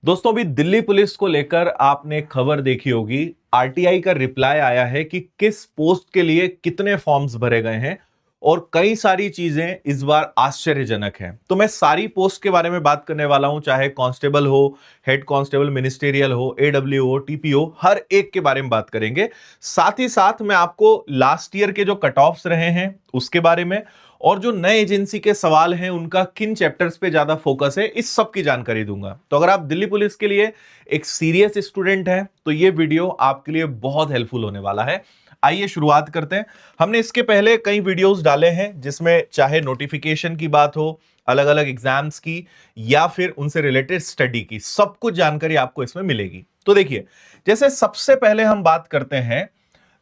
दोस्तों अभी दिल्ली पुलिस को लेकर आपने खबर देखी होगी। आरटीआई का रिप्लाई आया है कि किस पोस्ट के लिए कितने फॉर्म्स भरे गए हैं और कई सारी चीजें इस बार आश्चर्यजनक हैं। तो मैं सारी पोस्ट के बारे में बात करने वाला हूं, चाहे कांस्टेबल हो, हेड कांस्टेबल मिनिस्टेरियल हो, एडब्ल्यू हो, टीपीओ, हर एक के बारे में बात करेंगे। साथ ही साथ मैं आपको लास्ट ईयर के जो कट ऑफ्स रहे हैं उसके बारे में और जो नए एजेंसी के सवाल हैं उनका किन चैप्टर्स पे ज्यादा फोकस है, इस सब की जानकारी दूंगा। तो अगर आप दिल्ली पुलिस के लिए एक सीरियस स्टूडेंट हैं तो ये वीडियो आपके लिए बहुत हेल्पफुल होने वाला है। आइए शुरुआत करते हैं। हमने इसके पहले कई वीडियोस डाले हैं जिसमें चाहे नोटिफिकेशन की बात हो, अलग अलग एग्जाम्स की या फिर उनसे रिलेटेड स्टडी की, सब कुछ जानकारी आपको इसमें मिलेगी। तो देखिए, जैसे सबसे पहले हम बात करते हैं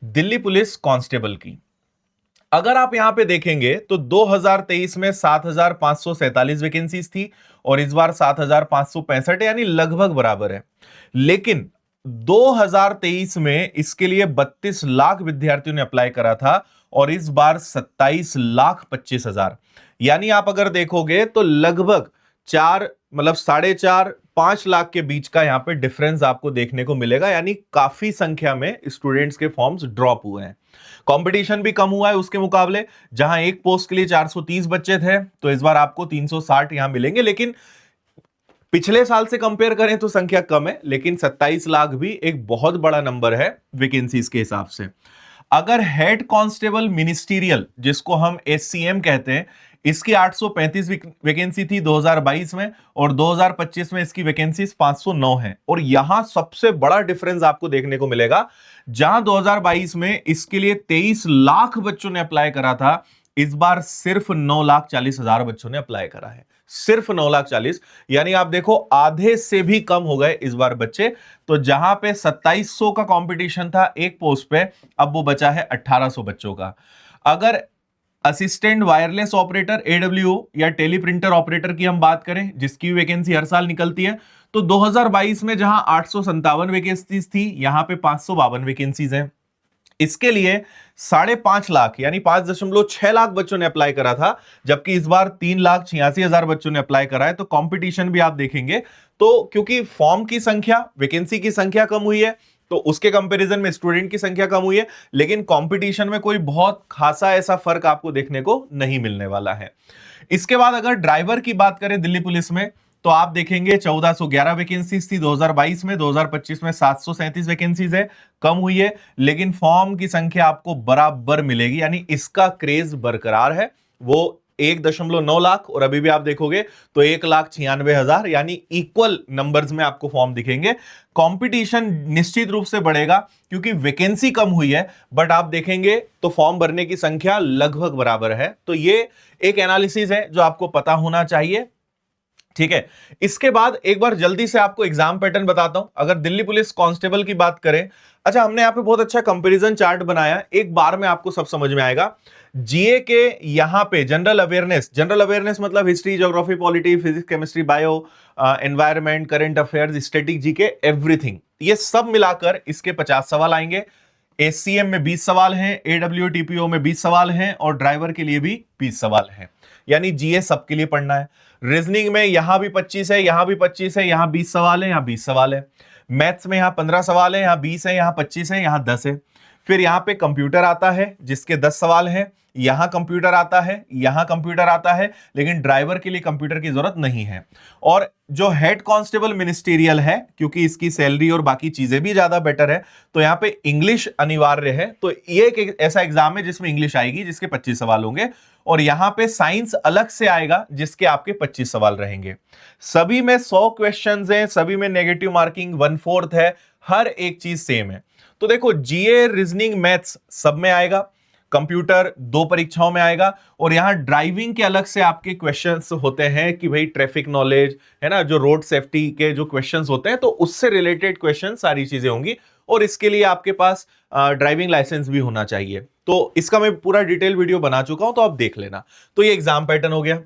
दिल्ली पुलिस कांस्टेबल की। अगर आप यहां पे देखेंगे तो 2023 में 7,547 वैकेंसीज थी और इस बार 7,565 यानी लगभग बराबर है। लेकिन 2023 में इसके लिए 32 लाख विद्यार्थियों ने अप्लाई करा था और इस बार 27,25,000, यानी आप अगर देखोगे तो लगभग चार मतलब 4.5-5 लाख के बीच का यहां पे डिफरेंस आपको देखने को मिलेगा। यानी काफी संख्या में स्टूडेंट्स के फॉर्म्स ड्रॉप हुए हैं। कंपटीशन भी कम हुआ है उसके मुकाबले। जहां एक पोस्ट के लिए 430 बच्चे थे तो इस बार आपको 360 यहां मिलेंगे। लेकिन पिछले साल से कंपेयर करें तो संख्या कम है, लेकिन 27 लाख भी एक बहुत बड़ा नंबर है वैकेंसीज के हिसाब से। अगर हेड कांस्टेबल मिनिस्टीरियल, जिसको हम एससीएम कहते हैं, इसकी 835 वैकेंसी थी 2022 में और 2025 में इसकी वैकेंसीज 509 है। और यहां सबसे बड़ा डिफरेंस आपको देखने को मिलेगा। जहां 2022 में इसके लिए 23 लाख बच्चों ने अप्लाई करा था, इस बार सिर्फ 9,40,000 बच्चों ने अप्लाई करा है। सिर्फ 9,40,000, यानी आप देखो आधे से भी कम हो गए इस बार बच्चे। तो जहां पे 2700 का कंपटीशन था एक पोस्ट पे, अब वो बचा है 1800 बच्चों का। अगर असिस्टेंट वायरलेस ऑपरेटर एडब्ल्यू या टेलीप्रिंटर ऑपरेटर की हम बात करें, जिसकी वैकेंसी हर साल निकलती है, तो 2022 में जहां 857 वैकेंसीज थी, यहां पे 552 वैकेंसीज हैं। इसके लिए 5.5 लाख यानी 5.6 लाख बच्चों ने अप्लाई करा था, जबकि इस बार 3,86,000 बच्चों ने अप्लाई करा है। तो कंपटीशन भी आप देखेंगे तो क्योंकि फॉर्म की संख्या, वैकेंसी की संख्या कम हुई है तो उसके कंपैरिजन में स्टूडेंट की संख्या कम हुई है, लेकिन कंपटीशन में कोई बहुत खासा ऐसा फर्क आपको देखने को नहीं मिलने वाला है। इसके बाद अगर ड्राइवर की बात करें दिल्ली पुलिस में, तो आप देखेंगे 1411 वैकेंसीज थी 2022 में, 2025 में 737 वैकेंसीज है, कम हुई है। लेकिन फॉर्म की संख्या आपको बराबर मिलेगी, यानी इसका क्रेज बरकरार है। वो 1.9 लाख और अभी भी आप देखोगे तो 1,96,000, यानी इक्वल नंबर्स में आपको फॉर्म दिखेंगे। कंपटीशन निश्चित रूप से बढ़ेगा क्योंकि वैकेंसी कम हुई है, बट आप देखेंगे तो फॉर्म भरने की संख्या लगभग बराबर है। तो ये एक एनालिसिस है जो आपको पता होना चाहिए, ठीक है। इसके बाद एक बार जल्दी से आपको एग्जाम पैटर्न बताता हूं। अगर दिल्ली पुलिस कांस्टेबल की बात करें, अच्छा हमने यहां पे बहुत अच्छा कंपैरिजन चार्ट बनाया, एक बार में आपको सब समझ में आएगा। जीए के यहां पे जनरल अवेयरनेस मतलब history, geography, polity, physics, chemistry, bio, environment, current affairs, static GK, everything, ये सब मिलाकर इसके 50 सवाल आएंगे। एससीएम में 20 सवाल हैं, एडब्ल्यू टीपीओ में 20 सवाल हैं और ड्राइवर के लिए भी 20 सवाल हैं। यानी जीए सबके लिए पढ़ना है। रीजनिंग में यहां भी 25 है, यहां भी 25 है, यहां 20 सवाल है, यहां 20 सवाल है। मैथ्स में यहां 15 सवाल है, यहां 20 है, यहां 25 है, यहां 10 है। फिर यहां पे कंप्यूटर आता है जिसके 10 सवाल हैं, यहां कंप्यूटर आता है, यहां कंप्यूटर आता है, लेकिन ड्राइवर के लिए कंप्यूटर की जरूरत नहीं है। और जो हेड कांस्टेबल मिनिस्टीरियल है, क्योंकि इसकी सैलरी और बाकी चीजें भी ज्यादा बेटर है, तो यहां पे इंग्लिश अनिवार्य है। तो ये एक ऐसा एग्जाम है जिसमें इंग्लिश आएगी, जिसके 25 सवाल होंगे। और यहां पे साइंस अलग से आएगा जिसके आपके 25 सवाल रहेंगे। सभी में 100 क्वेश्चंस हैं, सभी में नेगेटिव मार्किंग 1/4 है, हर एक चीज सेम है। तो देखो जीए, रीजनिंग, मैथ्स सब में आएगा, कंप्यूटर 2 परीक्षाओं में आएगा। और यहां ड्राइविंग के अलग से आपके क्वेश्चंस होते हैं कि भाई ट्रैफिक नॉलेज है ना, जो रोड सेफ्टी के जो क्वेश्चंस होते हैं, तो उससे रिलेटेड क्वेश्चन सारी चीजें होंगी। और इसके लिए आपके पास ड्राइविंग लाइसेंस भी होना चाहिए। तो इसका मैं पूरा डिटेल वीडियो बना चुका हूं, तो आप देख लेना। तो ये एग्जाम पैटर्न हो गया।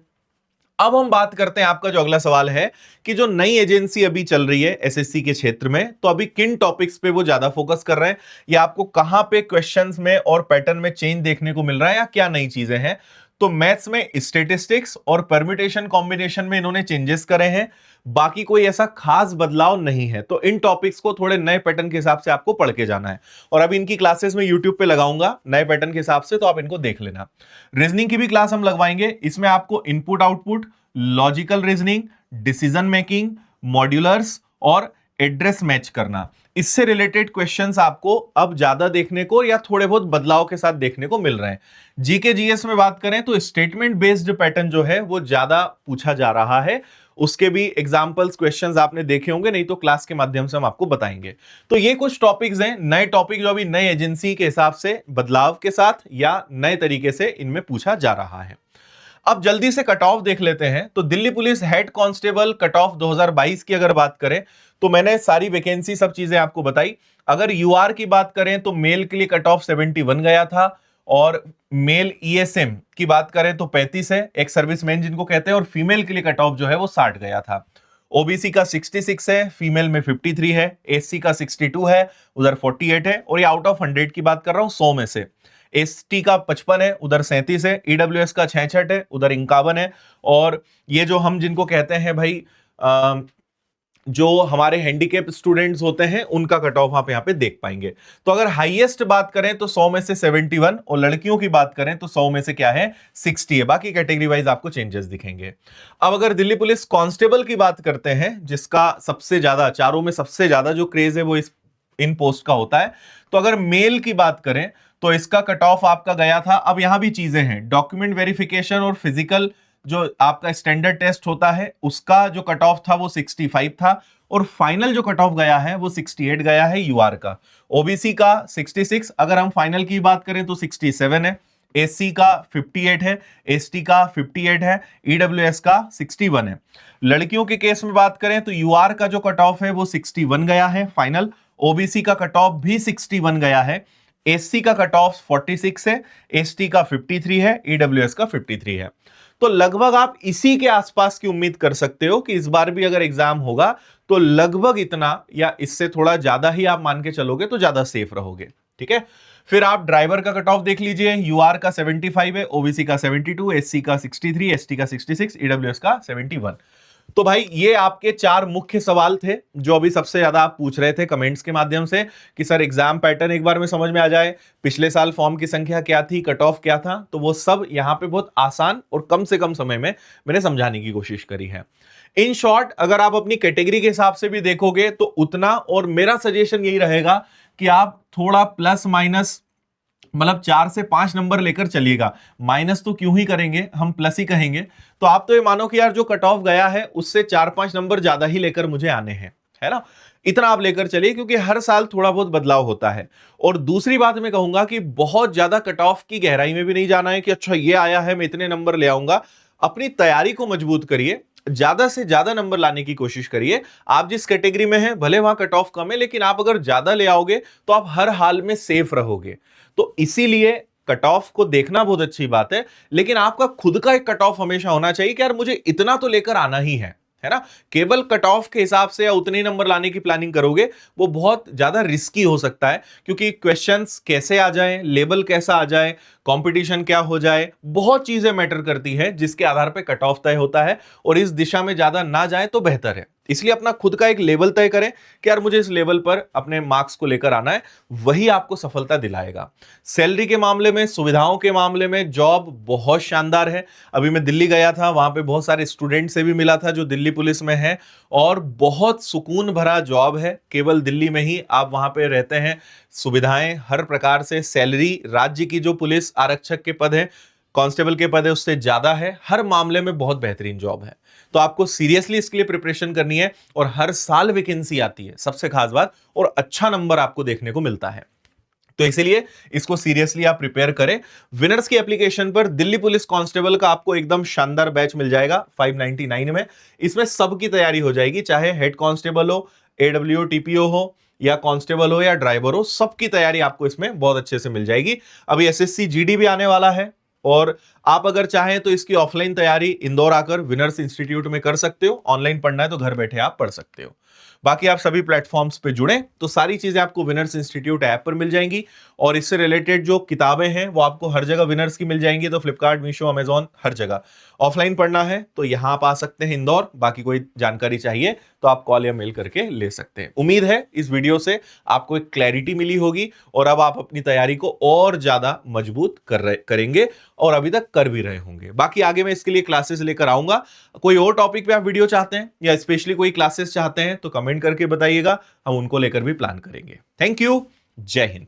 अब हम बात करते हैं, आपका जो अगला सवाल है कि जो नई एजेंसी अभी चल रही है एसएससी के क्षेत्र में, तो अभी किन टॉपिक्स पे वो ज्यादा फोकस कर रहे हैं, या आपको कहां पे क्वेश्चंस में और पैटर्न में चेंज देखने को मिल रहा है, या क्या नई चीजें हैं। तो मैथ्स में स्टेटिस्टिक्स और परम्यूटेशन कॉम्बिनेशन में इन्होंने चेंजेस करे हैं, बाकी कोई ऐसा खास बदलाव नहीं है। तो इन टॉपिक्स को थोड़े नए पैटर्न के हिसाब से आपको पढ़ के जाना है, और अभी इनकी क्लासेस में यूट्यूब पे लगाऊंगा नए पैटर्न के हिसाब से, तो आप इनको देख लेना। रीजनिंग की भी क्लास हम लगवाएंगे, इसमें आपको input output, logical reasoning, decision making, modulus और एड्रेस मैच करना, इससे रिलेटेड क्वेश्चंस आपको अब ज्यादा देखने को या थोड़े बहुत बदलाव के साथ देखने को मिल रहे हैं। जीके जीएस में बात करें तो स्टेटमेंट बेस्ड पैटर्न जो है वो ज्यादा पूछा जा रहा है, उसके भी एग्जांपल्स क्वेश्चंस आपने देखे होंगे, नहीं तो क्लास के माध्यम से हम आपको बताएंगे। तो ये कुछ टॉपिक्स हैं, नए टॉपिक जो अभी नए एजेंसी के हिसाब से बदलाव के साथ या नए तरीके से इनमें पूछा जा रहा है। अब जल्दी से कट ऑफ देख लेते हैं। तो Delhi police head constable cut off 2022 की अगर बात करें तो मैंने सारी वैकेंसी सब चीजें आपको बताई। अगर यूआर की बात करें तो मेल के लिए कट ऑफ 71 गया था, और मेल ईएसएम की बात करें तो 35 है, एक सर्विसमैन जिनको कहते हैं, और फीमेल के लिए कट ऑफ जो है वो 60 गया था। ओबीसी का 66 है, फीमेल में 53 है, एससी का 62 है, उधर 48 है, और ये आउट ऑफ 100 की बात कर रहा हूं 100 में से। एसटी का 55 है, उधर 37 है, ईडब्ल्यूएस का 66 है, उधर 51 है, और ये जो हम जिनको कहते हैं भाई जो हमारे हैंडीकैप स्टूडेंट्स होते हैं उनका कट ऑफ आप यहां पे देख पाएंगे। तो अगर हाईएस्ट बात करें तो 100 में से 71, और लड़कियों की बात करें तो 100 में से क्या है 60 है, बाकी कैटेगरी वाइज आपको चेंजेस दिखेंगे। अब अगर दिल्ली पुलिस कांस्टेबल की बात करते हैं, जिसका सबसे ज्यादा, चारों में सबसे ज्यादा जो क्रेज है वो इन पोस्ट का होता है, तो अगर मेल की बात करें तो इसका कट ऑफ आपका गया था। अब यहां भी चीजें हैं, डॉक्यूमेंट वेरिफिकेशन और फिजिकल जो आपका स्टैंडर्ड टेस्ट होता है उसका जो कट ऑफ था वो 65 था, और फाइनल जो कट ऑफ गया है वो 68 गया है यूआर का। ओबीसी का 66, अगर हम फाइनल की बात करें तो 67 है, एससी का 58 है, एसटी का 58 है, ईडब्ल्यूएस का 61 है। लड़कियों के केस में बात करें तो यूआर का जो कट ऑफ है वो 61 गया है फाइनल, ओबीसी का कट ऑफ भी 61 गया है, एससी का कट ऑफ 46 है, एसटी का 53 है, ईडब्ल्यूएस का 53 है। तो लगभग आप इसी के आसपास की उम्मीद कर सकते हो कि इस बार भी अगर एग्जाम होगा तो लगभग इतना या इससे थोड़ा ज्यादा ही आप मान के चलोगे तो ज्यादा सेफ रहोगे। ठीक है, फिर आप ड्राइवर का कट ऑफ देख लीजिए, यूआर का 75 है, ओबीसी का 72, एससी का 63, एसटी का 66, ईडब्ल्यूएस का 71। तो भाई ये आपके 4 मुख्य सवाल थे जो अभी सबसे ज्यादा आप पूछ रहे थे कमेंट्स के माध्यम से कि सर एग्जाम पैटर्न एक बार में समझ में आ जाए, पिछले साल फॉर्म की संख्या क्या थी, कट ऑफ क्या था, तो वो सब यहां पे बहुत आसान और कम से कम समय में मैंने समझाने की कोशिश करी है। इन शॉर्ट अगर आप अपनी कैटेगरी के हिसाब से भी देखोगे तो उतना, और मेरा सजेशन यही रहेगा कि आप थोड़ा प्लस माइनस मतलब 4 से 5 नंबर लेकर चलिएगा, माइनस तो क्यों ही करेंगे, हम प्लस ही कहेंगे। तो आप तो ये मानो कि यार जो कट ऑफ गया है उससे 4-5 नंबर ज्यादा ही लेकर मुझे आने हैं, है ना, इतना आप लेकर चलिए, क्योंकि हर साल थोड़ा बहुत बदलाव होता है। और दूसरी बात मैं कहूंगा कि बहुत ज्यादा कट ऑफ की गहराई में भी नहीं जाना है कि अच्छा ये आया है मैं इतने नंबर ले आऊंगा। अपनी तैयारी को मजबूत करिए, ज्यादा से ज्यादा नंबर लाने की कोशिश करिए। आप जिस कैटेगरी में हैं भले वहां कट ऑफ कम है, लेकिन आप अगर ज्यादा ले आओगे तो आप हर हाल में सेफ रहोगे। तो इसीलिए कट ऑफ को देखना बहुत अच्छी बात है, लेकिन आपका खुद का एक कट ऑफ हमेशा होना चाहिए कि यार मुझे इतना तो लेकर आना ही है ना। केवल कट ऑफ के हिसाब से या उतने ही नंबर लाने की प्लानिंग करोगे वो बहुत ज्यादा रिस्की हो सकता है, क्योंकि क्वेश्चंस कैसे आ जाए, लेवल कैसा आ जाए, कंपटीशन क्या हो जाए, बहुत चीजें मैटर करती है जिसके आधार पर कट ऑफ तय होता है। और इस दिशा में ज्यादा ना जाए तो बेहतर है। इसलिए अपना खुद का एक लेवल तय करें कि यार मुझे इस लेवल पर अपने मार्क्स को लेकर आना है, वही आपको सफलता दिलाएगा। सैलरी के मामले में, सुविधाओं के मामले में जॉब बहुत शानदार है। अभी मैं दिल्ली गया था, वहां पे बहुत सारे स्टूडेंट से भी मिला था जो दिल्ली पुलिस में है, और बहुत सुकून भरा जॉब है। केवल दिल्ली में ही आप वहां पे रहते हैं, सुविधाएं हर प्रकार से, सैलरी राज्य की जो पुलिस आरक्षक के पद है, कांस्टेबल के पद है उससे ज्यादा है, हर मामले में बहुत बेहतरीन जॉब है। तो आपको सीरियसली इसके लिए प्रिपरेशन करनी है, और हर साल वैकेंसी आती है, सबसे खास बात, और अच्छा नंबर आपको देखने को मिलता है। तो इसीलिए इसको सीरियसली आप प्रिपेयर करें। विनर्स की एप्लीकेशन पर दिल्ली पुलिस कांस्टेबल का आपको एकदम शानदार बैच मिल जाएगा 599 में। इसमें सबकी तैयारी हो जाएगी, चाहे हेड कांस्टेबल हो, एडब्ल्यू टीपीओ हो, या कांस्टेबल हो या ड्राइवर हो, सबकी तैयारी आपको इसमें बहुत अच्छे से मिल जाएगी। अभी एसएससी जीडी भी आने वाला है, और आप अगर चाहें तो इसकी ऑफलाइन तैयारी इंदौर आकर विनर्स इंस्टीट्यूट में कर सकते हो, ऑनलाइन पढ़ना है तो घर बैठे आप पढ़ सकते हो। बाकी आप सभी प्लेटफॉर्म्स पे जुड़े तो सारी चीजें आपको विनर्स इंस्टीट्यूट ऐप पर मिल जाएंगी, और इससे रिलेटेड जो किताबें हैं वो आपको हर जगह विनर्स की मिल जाएंगी, तो फ्लिपकार्ट, मीशो, अमेजॉन, हर जगह। ऑफलाइन पढ़ना है तो यहां आप आ सकते हैं इंदौर, बाकी कोई जानकारी चाहिए तो आप कॉल या मेल करके ले सकते हैं। उम्मीद है इस वीडियो से आपको एक क्लैरिटी मिली होगी, और अब आप अपनी तैयारी को और ज्यादा मजबूत करेंगे, और अभी तक कर भी रहे होंगे। बाकी आगे मैं इसके लिए क्लासेस लेकर आऊंगा। कोई और टॉपिक पे आप वीडियो चाहते हैं या स्पेशली कोई क्लासेस चाहते हैं तो कमेंट करके बताइएगा, हम उनको लेकर भी प्लान करेंगे। Thank you. जय हिंद।